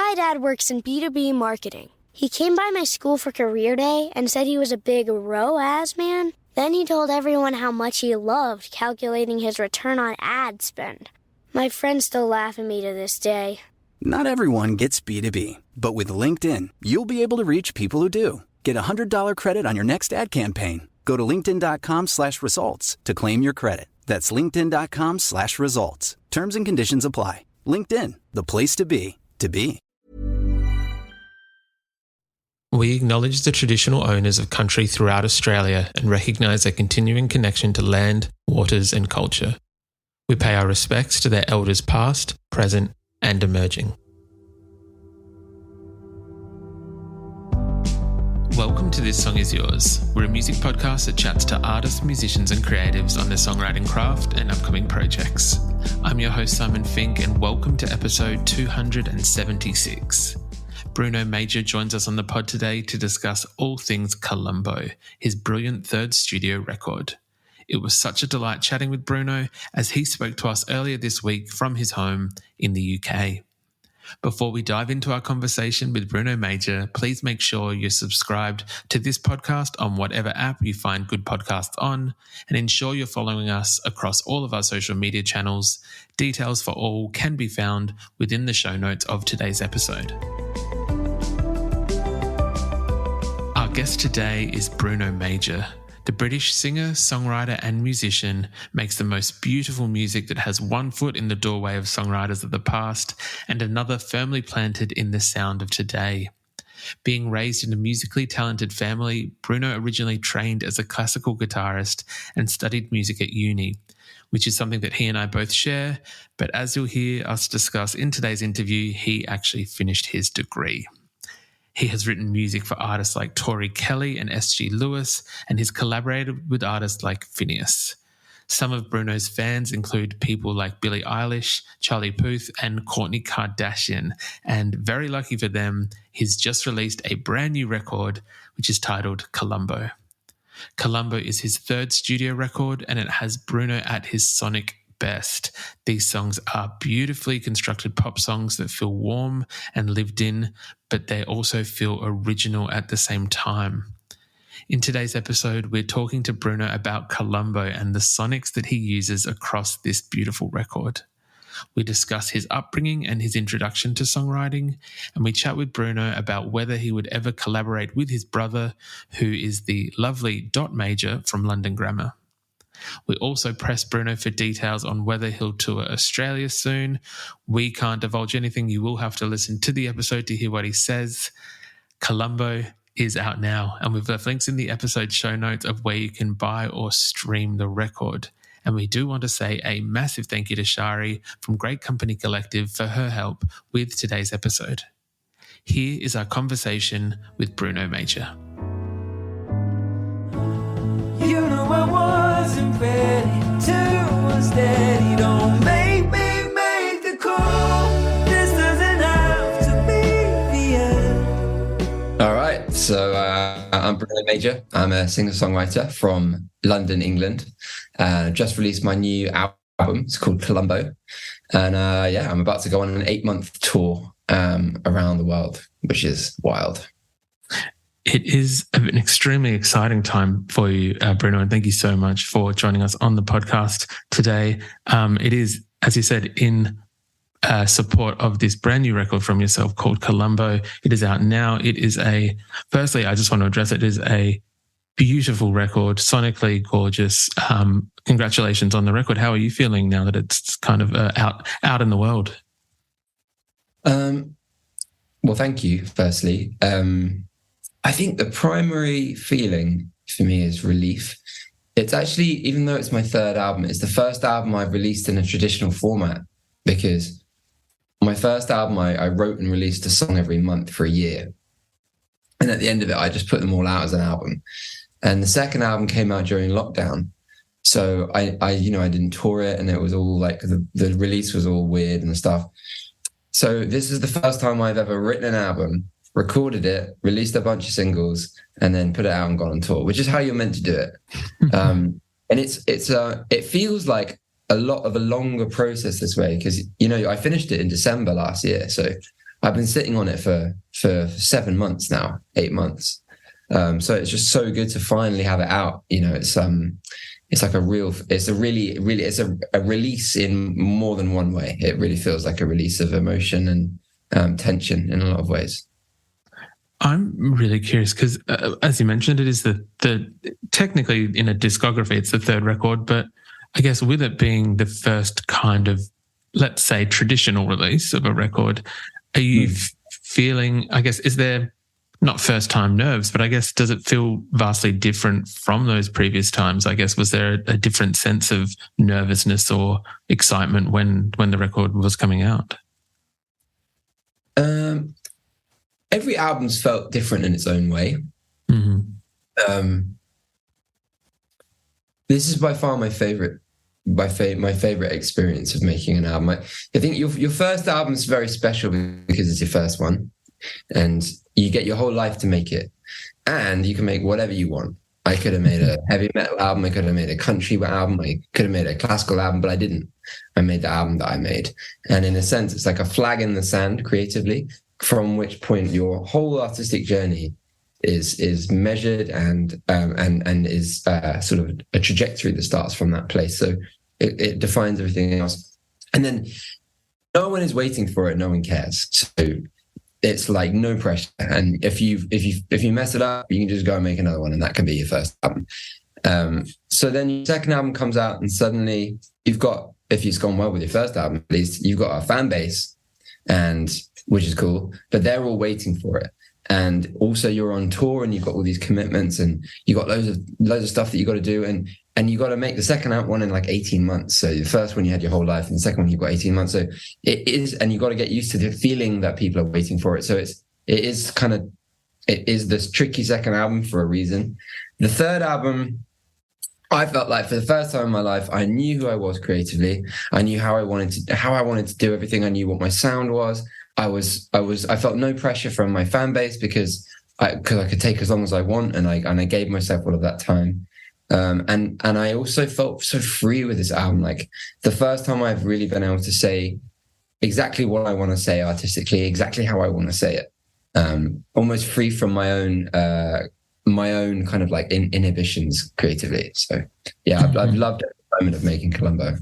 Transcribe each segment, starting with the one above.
My dad works in B2B marketing. He came by my school for career day and said he was a big ROAS man. Then he told everyone how much he loved calculating his return on ad spend. My friends still laugh at me to this day. Not everyone gets B2B, but with LinkedIn, you'll be able to reach people who do. Get a $100 credit on your next ad campaign. Go to linkedin.com/results to claim your credit. That's linkedin.com/results. Terms and conditions apply. LinkedIn, the place to be, to be. We acknowledge the traditional owners of country throughout Australia and recognise their continuing connection to land, waters and culture. We pay our respects to their elders past, present and emerging. Welcome to This Song Is Yours. We're a music podcast that chats to artists, musicians and creatives on their songwriting craft and upcoming projects. I'm your host Simon Fink and welcome to episode 276. Bruno Major joins us on the pod today to discuss all things Columbo, his brilliant third studio record. It was such a delight chatting with Bruno as he spoke to us earlier this week from his home in the UK. Before we dive into our conversation with Bruno Major, please make sure you're subscribed to this podcast on whatever app you find good podcasts on, and ensure you're following us across all of our social media channels. Details for all can be found within the show notes of today's episode. Our guest today is Bruno Major. The British singer, songwriter and musician makes the most beautiful music that has one foot in the doorway of songwriters of the past and another firmly planted in the sound of today. Being raised in a musically talented family, Bruno originally trained as a classical guitarist and studied music at uni, which is something that he and I both share, but as you'll hear us discuss in today's interview, he actually finished his degree. He has written music for artists like Tori Kelly and S.G. Lewis, and has collaborated with artists like Finneas. Some of Bruno's fans include people like Billie Eilish, Charlie Puth, and Kourtney Kardashian. And very lucky for them, he's just released a brand new record, which is titled Columbo. Columbo is his third studio record, and it has Bruno at his sonic best. These songs are beautifully constructed pop songs that feel warm and lived in, but they also feel original at the same time. In today's episode, we're talking to Bruno about Columbo and the sonics that he uses across this beautiful record. We discuss his upbringing and his introduction to songwriting, and we chat with Bruno about whether he would ever collaborate with his brother, who is the lovely Dot Major from London Grammar. We also press Bruno for details on whether he'll tour Australia soon. We can't divulge anything. You will have to listen to the episode to hear what he says. Columbo is out now, and we've left links in the episode show notes of where you can buy or stream the record. And we do want to say a massive thank you to Shari from Great Company Collective for her help with today's episode. Here is our conversation with Bruno Major. You know I wasn't ready to unsteady. Don't make me make the call. This doesn't have to be the end. All right, so I'm Bruno Major. I'm a singer-songwriter from London, England. Just released my new album. It's called Columbo. And I'm about to go on an 8-month tour around the world, which is wild. It is an extremely exciting time for you, Bruno, and thank you so much for joining us on the podcast today. It is, as you said, in support of this brand new record from yourself called Columbo. It is out now. It is firstly, I just want to address it is a beautiful record, sonically gorgeous. Congratulations on the record. How are you feeling now that it's kind of out in the world? Well, thank you, firstly. I think the primary feeling for me is relief. It's actually, even though it's my third album, it's the first album I've released in a traditional format, because my first album, I wrote and released a song every month for a year. And at the end of it, I just put them all out as an album. And the second album came out during lockdown. So I didn't tour it, and it was all like, the release was all weird and stuff. So this is the first time I've ever written an album, recorded it, released a bunch of singles, and then put it out and gone on tour, which is how you're meant to do it. And it feels like a lot of a longer process this way, because, I finished it in December last year. So I've been sitting on it for 7 months now, 8 months. So it's just so good to finally have it out. You know, it's like a release in more than one way. It really feels like a release of emotion and tension in a lot of ways. I'm really curious because, as you mentioned, it is the technically in a discography, it's the third record, but I guess with it being the first kind of, let's say, traditional release of a record, are you feeling, I guess, is there not first time nerves, but I guess, does it feel vastly different from those previous times? I guess, was there a different sense of nervousness or excitement when the record was coming out? Every album's felt different in its own way. Mm-hmm. This is by far my favorite experience of making an album. I think your first album is very special because it's your first one, and you get your whole life to make it, and you can make whatever you want. I could have made a heavy metal album, I could have made a country album, I could have made a classical album, but I didn't. I made the album that I made, and in a sense, it's like a flag in the sand creatively, from which point your whole artistic journey is measured and is sort of a trajectory that starts from that place. So it defines everything else. And then no one is waiting for it. No one cares. So it's like no pressure. And if you mess it up, you can just go and make another one, and that can be your first album. So then your second album comes out, and suddenly you've got, if it's gone well with your first album, at least you've got a fan base, and which is cool, but they're all waiting for it. And also you're on tour, and you've got all these commitments, and you got loads of stuff that you got to do, and you got to make the second one in like 18 months. So the first one you had your whole life, and the second one you've got 18 months. So it is, and you got to get used to the feeling that people are waiting for it. So it is this tricky second album for a reason. The third album, I felt like for the first time in my life, I knew who I was creatively. I knew how I wanted to do everything. I knew what my sound was. I felt no pressure from my fan base because I could take as long as I want, and I gave myself all of that time. And I also felt so free with this album. Like the first time I've really been able to say exactly what I want to say artistically, exactly how I want to say it. Almost free from my own kind of like inhibitions creatively. So yeah, I've loved every moment of making Columbo.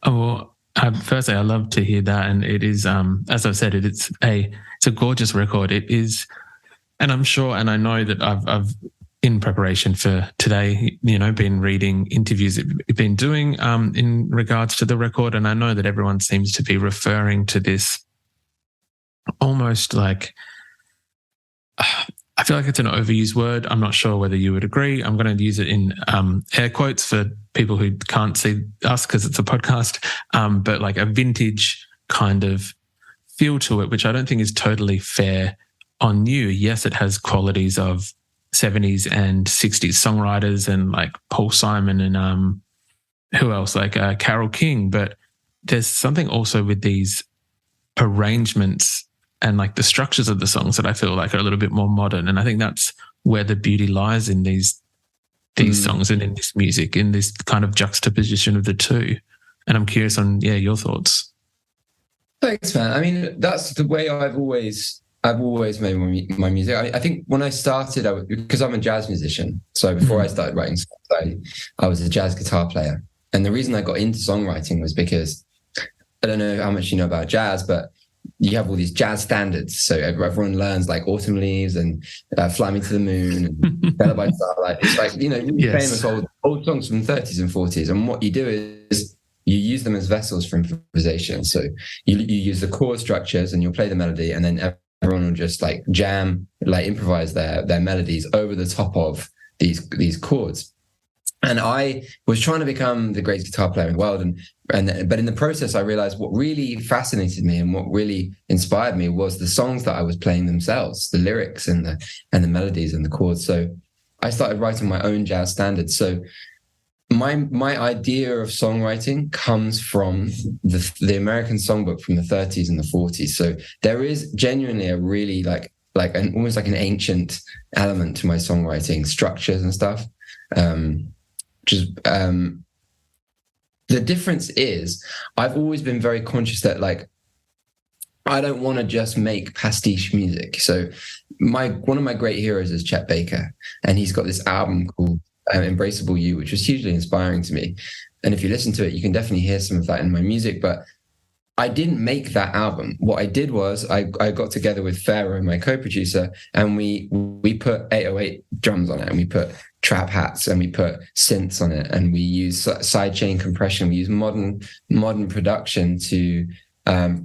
Oh, well, firstly, I love to hear that, and it is, as I've said, it's a gorgeous record. It is, and I'm sure, and I know that I've in preparation for today, you know, been reading interviews that you've been doing in regards to the record, and I know that everyone seems to be referring to this almost like, I feel like it's an overused word. I'm not sure whether you would agree. I'm going to use it in air quotes for people who can't see us because it's a podcast, but like a vintage kind of feel to it, which I don't think is totally fair on you. Yes, it has qualities of 70s and 60s songwriters and like Paul Simon and who else, like Carole King, but there's something also with these arrangements and like the structures of the songs that I feel like are a little bit more modern. And I think that's where the beauty lies in these songs and in this music, in this kind of juxtaposition of the two. And I'm curious on, your thoughts. Thanks, man. I mean, that's the way I've always made my music. I think when I started, because I'm a jazz musician. So before I started writing songs, I was a jazz guitar player. And the reason I got into songwriting was because, I don't know how much you know about jazz, but you have all these jazz standards. So everyone learns like Autumn Leaves and Fly Me to the Moon and Bella by Starlight. It's like, really famous old songs from the 30s and 40s. And what you do is you use them as vessels for improvisation. So you use the chord structures and you'll play the melody, and then everyone will just like jam, like improvise their melodies over the top of these chords. And I was trying to become the greatest guitar player in the world, but in the process, I realized what really fascinated me and what really inspired me was the songs that I was playing themselves, the lyrics and the melodies and the chords. So I started writing my own jazz standards. So my idea of songwriting comes from the American songbook from the 30s and the 40s. So there is genuinely a really almost like an ancient element to my songwriting structures and stuff. The difference is I've always been very conscious that like I don't want to just make pastiche music. So one of my great heroes is Chet Baker, and he's got this album called Embraceable You, which was hugely inspiring to me. And if you listen to it, you can definitely hear some of that in my music. But I didn't make that album. What I did was I got together with Pharaoh, my co-producer, and we put 808 drums on it, and we put trap hats, and we put synths on it, and we use sidechain compression. We use modern production to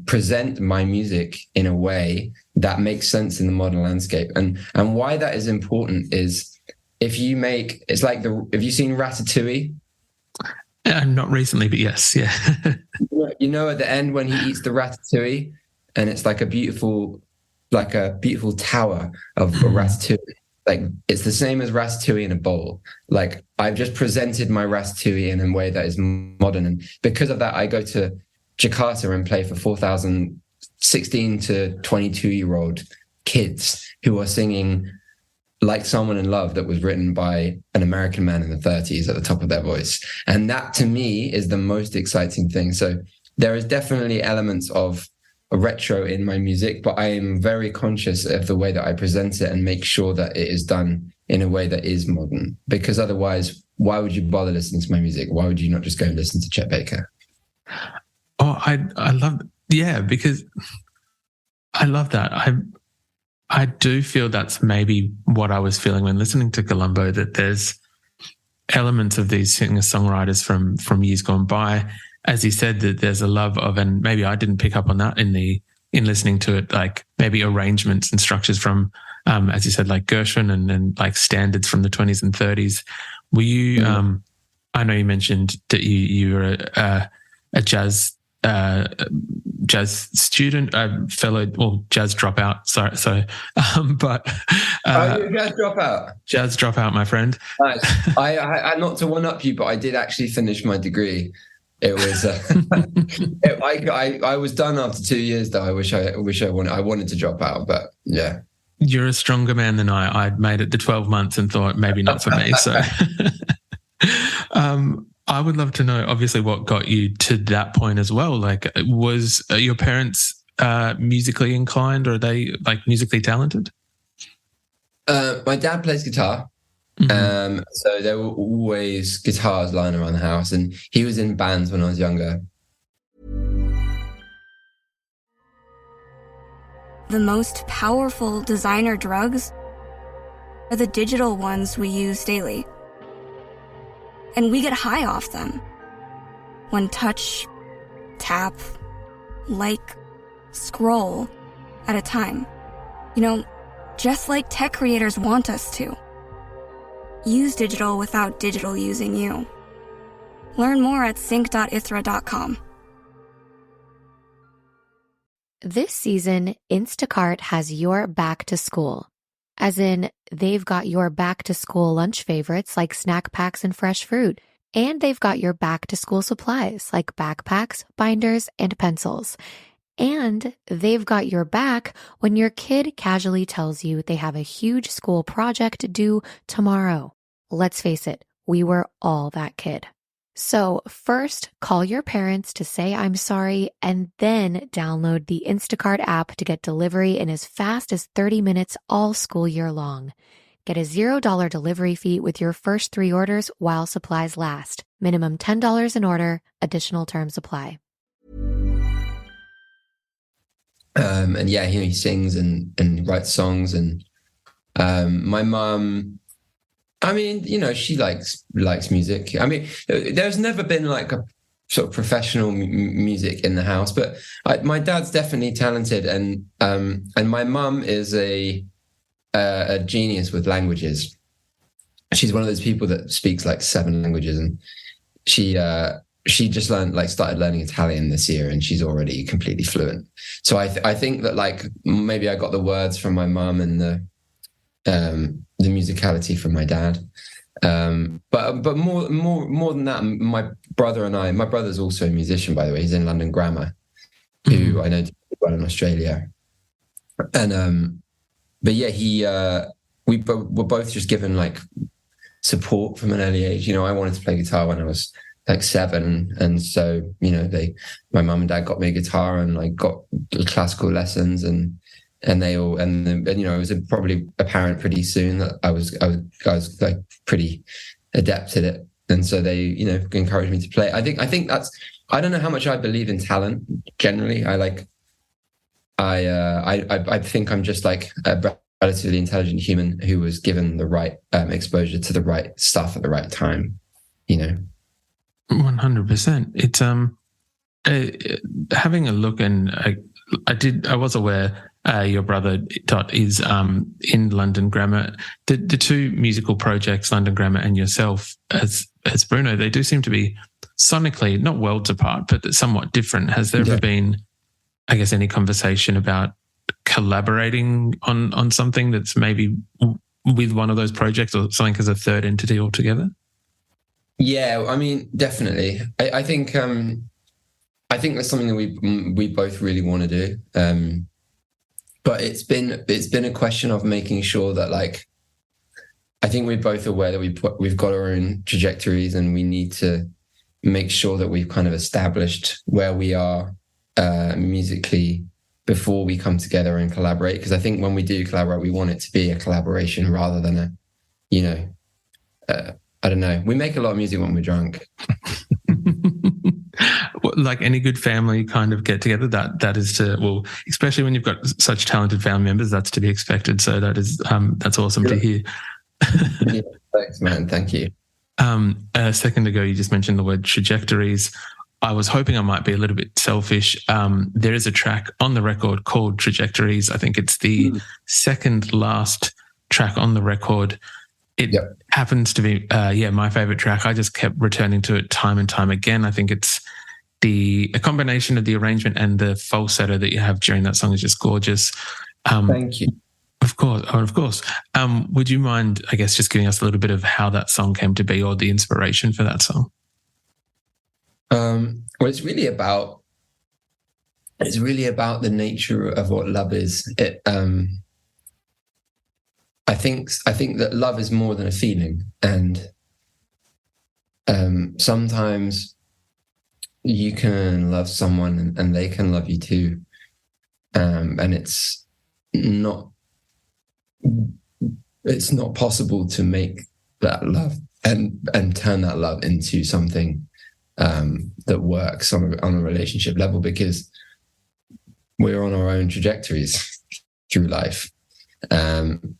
present my music in a way that makes sense in the modern landscape. And why that is important is have you seen Ratatouille? Not recently, but yes, yeah. You know, at the end when he eats the ratatouille, and it's like a beautiful tower of ratatouille. Like, it's the same as ratatouille in a bowl. Like, I've just presented my ratatouille in a way that is modern, and because of that, I go to Jakarta and play for 4,000 16 to 22-year-old kids who are singing Like Someone in Love that was written by an American man in the 30s at the top of their voice. And that, to me, is the most exciting thing. So there is definitely elements of a retro in my music, but I am very conscious of the way that I present it and make sure that it is done in a way that is modern. Because otherwise, why would you bother listening to my music? Why would you not just go and listen to Chet Baker? Oh, I love, yeah, because I love that. I do feel that's maybe what I was feeling when listening to Columbo, that there's elements of these singer-songwriters from years gone by. As he said, that there's a love of, and maybe I didn't pick up on that in listening to it, like maybe arrangements and structures from, as you said, like Gershwin and like standards from the 20s and 30s. Were you, I know you mentioned that you were a jazz student, fellow, or jazz dropout. Sorry. But you're a jazz dropout. Jazz dropout, my friend. Nice. I not to one up you, but I did actually finish my degree. It was I was done after 2 years though. I wanted to drop out, but yeah. You're a stronger man than I. I'd made it the 12 months and thought maybe not for me. So I would love to know, obviously, what got you to that point as well. Like, was your parents musically inclined, or are they like musically talented? My dad plays guitar. Mm-hmm. So there were always guitars lying around the house, and he was in bands when I was younger. The most powerful designer drugs are the digital ones we use daily. And we get high off them. One touch, tap, like, scroll at a time. You know, just like tech creators want us to. Use digital without digital using you. Learn more at sync.ithra.com. This season, Instacart has your back to school. As in, they've got your back to school lunch favorites like snack packs and fresh fruit. And they've got your back to school supplies like backpacks, binders, and pencils. And they've got your back when your kid casually tells you they have a huge school project due tomorrow. Let's face it, we were all that kid. So first, call your parents to say I'm sorry, and then download the Instacart app to get delivery in as fast as 30 minutes all school year long. Get a $0 delivery fee with your first 3 orders while supplies last. Minimum $10 an order. Additional terms apply. And yeah, he sings and writes songs. And my mum, I mean, she likes music. I mean, there's never been like a sort of professional music in the house, but my dad's definitely talented, and my mum is a genius with languages. She's one of those people that speaks like 7 languages, and she just started learning Italian this year, and she's already completely fluent. So I think that like maybe I got the words from my mum and the musicality from my dad. But more than that, my brother's also a musician, by the way. He's in London Grammar, who I know well in Australia. And but yeah, we were both just given like support from an early age. I wanted to play guitar when I was like 7, and so my mum and dad got me a guitar and like got classical lessons, and they all and it was probably apparent pretty soon that I was like pretty adept at it, and so they encouraged me to play. I think that's, I don't know how much I believe in talent generally. I think I'm just like a relatively intelligent human who was given the right exposure to the right stuff at the right time. 100%. It's having a look, and I was aware your brother Dot is in London Grammar. The two musical projects, London Grammar and yourself as Bruno, they do seem to be sonically not worlds apart, but somewhat different. Has there ever been, I guess, any conversation about collaborating on something that's maybe with one of those projects, or something as a third entity altogether? Yeah, I mean, definitely. I think that's something that we both really want to do. But it's been a question of making sure that, like, I think we're both aware that we've got our own trajectories, and we need to make sure that we've kind of established where we are musically before we come together and collaborate. Because I think when we do collaborate, we want it to be a collaboration rather than I don't know. We make a lot of music when we're drunk. Like any good family kind of get together, that is especially when you've got such talented family members, that's to be expected. So that's awesome to hear. Yeah, thanks, man. Thank you. A second ago, you just mentioned the word trajectories. I was hoping I might be a little bit selfish. There is a track on the record called Trajectories. I think it's the second last track on the record. It happens to be, my favorite track. I just kept returning to it time and time again. I think it's a combination of the arrangement and the falsetto that you have during that song is just gorgeous. Thank you. Of course. Would you mind, I guess, just giving us a little bit of how that song came to be, or the inspiration for that song? Well, it's really about the nature of what love is. I think that love is more than a feeling, and sometimes you can love someone and they can love you too, and it's not possible to make that love and turn that love into something that works on a relationship level, because we're on our own trajectories through life. And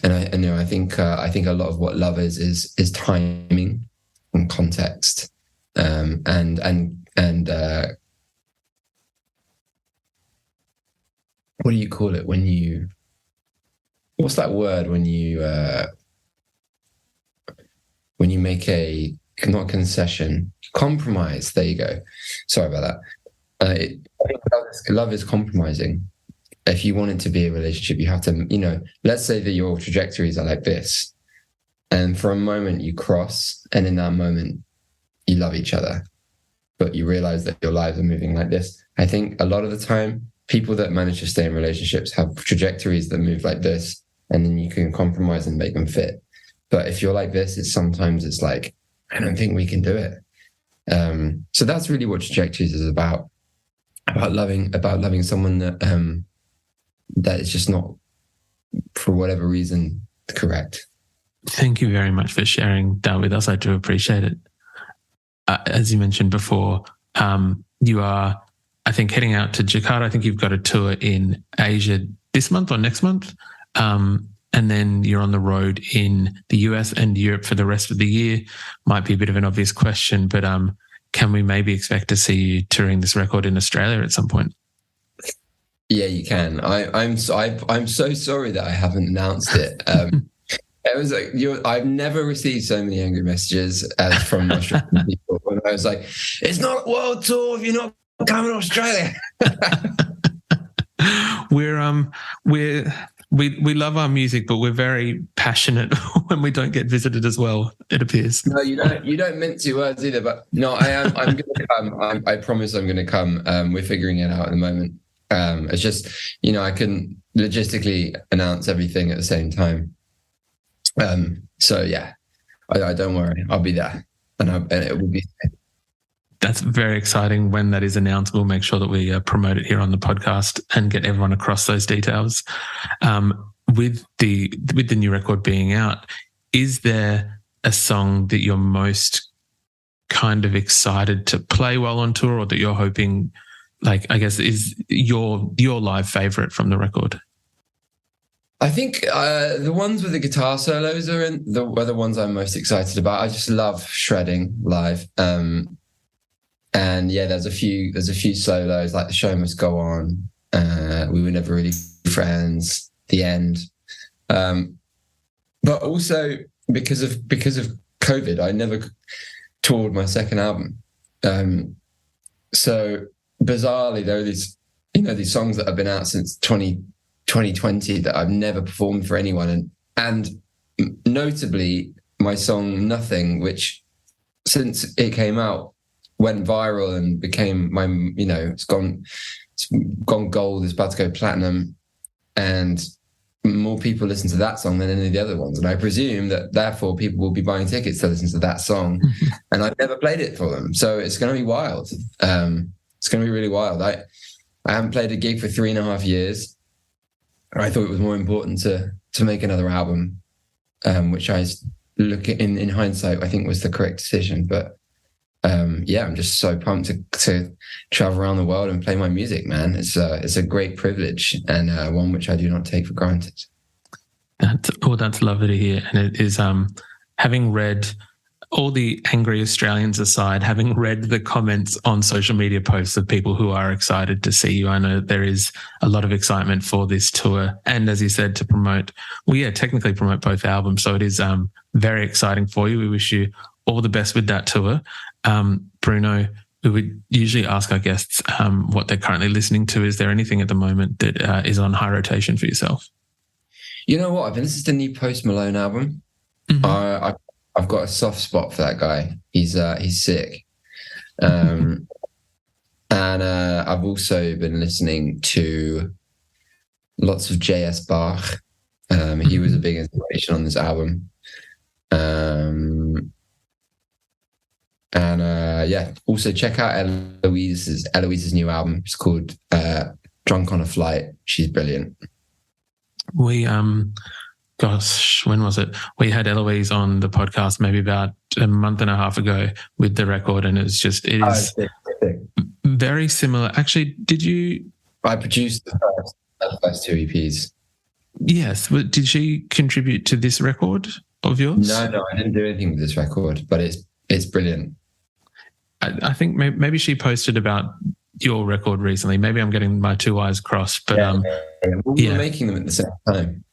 I think a lot of what love is timing and context, and what do you call it when you? What's that word when you make a, not concession, compromise? There you go. Sorry about that. I think love is compromising. If you want it to be a relationship, you have to, let's say that your trajectories are like this, and for a moment you cross, and in that moment you love each other, but you realize that your lives are moving like this. I think a lot of the time, people that manage to stay in relationships have trajectories that move like this, and then you can compromise and make them fit. But if you're like this, sometimes it's like, I don't think we can do it. So that's really what trajectories is about loving someone that is just not, for whatever reason, correct. Thank you very much for sharing that with us. I do appreciate it. As you mentioned before, you are, I think, heading out to Jakarta. I think you've got a tour in Asia this month or next month. And then you're on the road in the US and Europe for the rest of the year. Might be a bit of an obvious question, but can we maybe expect to see you touring this record in Australia at some point? Yeah, you can. I'm so sorry that I haven't announced it. It was like I've never received so many angry messages as from Australian people when I was like, "It's not a world tour if you're not coming to Australia." We love our music, but we're very passionate when we don't get visited as well, it appears. No, you don't mince your words either. But no, I'm going to come. I promise I'm going to come. We're figuring it out at the moment. It's just, I couldn't logistically announce everything at the same time. So yeah, I don't worry. I'll be there, and it will be. That's very exciting. When that is announced, we'll make sure that we promote it here on the podcast and get everyone across those details. With the new record being out, is there a song that you're most kind of excited to play while on tour, or that you're hoping, like, I guess, is your live favorite from the record? I think the ones with the guitar solos are the ones I'm most excited about. I just love shredding live. And yeah, there's a few solos, like The Show Must Go On, We Were Never Really Friends, The End. But also because of COVID, I never toured my second album. So bizarrely, there are these songs that have been out since 2020 that I've never performed for anyone. And notably my song Nothing, which since it came out went viral and became my, it's gone gold, it's about to go platinum, and more people listen to that song than any of the other ones. And I presume that therefore people will be buying tickets to listen to that song. And I've never played it for them. So it's going to be wild. It's going to be really wild. I haven't played a gig for 3.5 years. I thought it was more important to make another album, which I look at in hindsight, I think was the correct decision. But yeah, I'm just so pumped to travel around the world and play my music, man. It's a great privilege, and one which I do not take for granted. That's lovely to hear. And it is, having read, all the angry Australians aside, having read the comments on social media posts of people who are excited to see you, I know there is a lot of excitement for this tour. And as you said, to promote, technically promote both albums. So it is very exciting for you. We wish you all the best with that tour. Bruno, we would usually ask our guests what they're currently listening to. Is there anything at the moment that is on high rotation for yourself? You know what? I've been listening to the new Post Malone album. Mm-hmm. I've got a soft spot for that guy. He's sick. And I've also been listening to lots of J.S. Bach. He was a big inspiration on this album. Also check out Eloise's new album. It's called Drunk on a Flight. She's brilliant. We when was it? We had Eloise on the podcast maybe about a month and a half ago with the record, and it is very similar. Actually, I produced the first 2 EPs. Yes. Did she contribute to this record of yours? No, I didn't do anything with this record, but it's brilliant. I think maybe she posted about your record recently. Maybe I'm getting my two eyes crossed, but we were making them at the same time.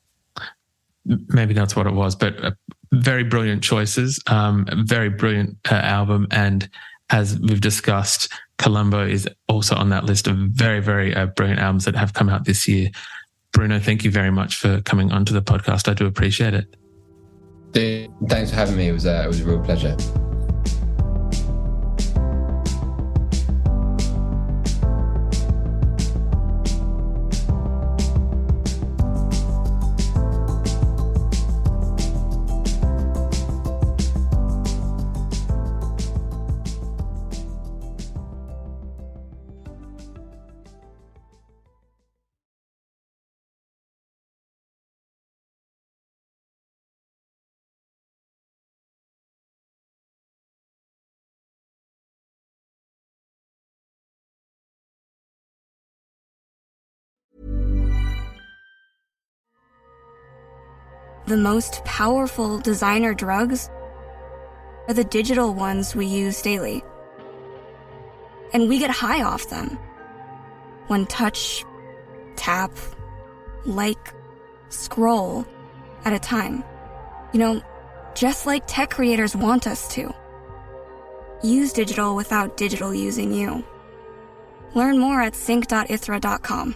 Maybe that's what it was. But very brilliant choices, very brilliant album, and as we've discussed, Columbo is also on that list of very, very brilliant albums that have come out this year. Bruno, thank you very much for coming onto the podcast. I do appreciate it. Dude, thanks for having me. It was a real pleasure. The most powerful designer drugs are the digital ones we use daily. And we get high off them. One touch, tap, like, scroll at a time. Just like tech creators want us to. Use digital without digital using you. Learn more at sync.ithra.com.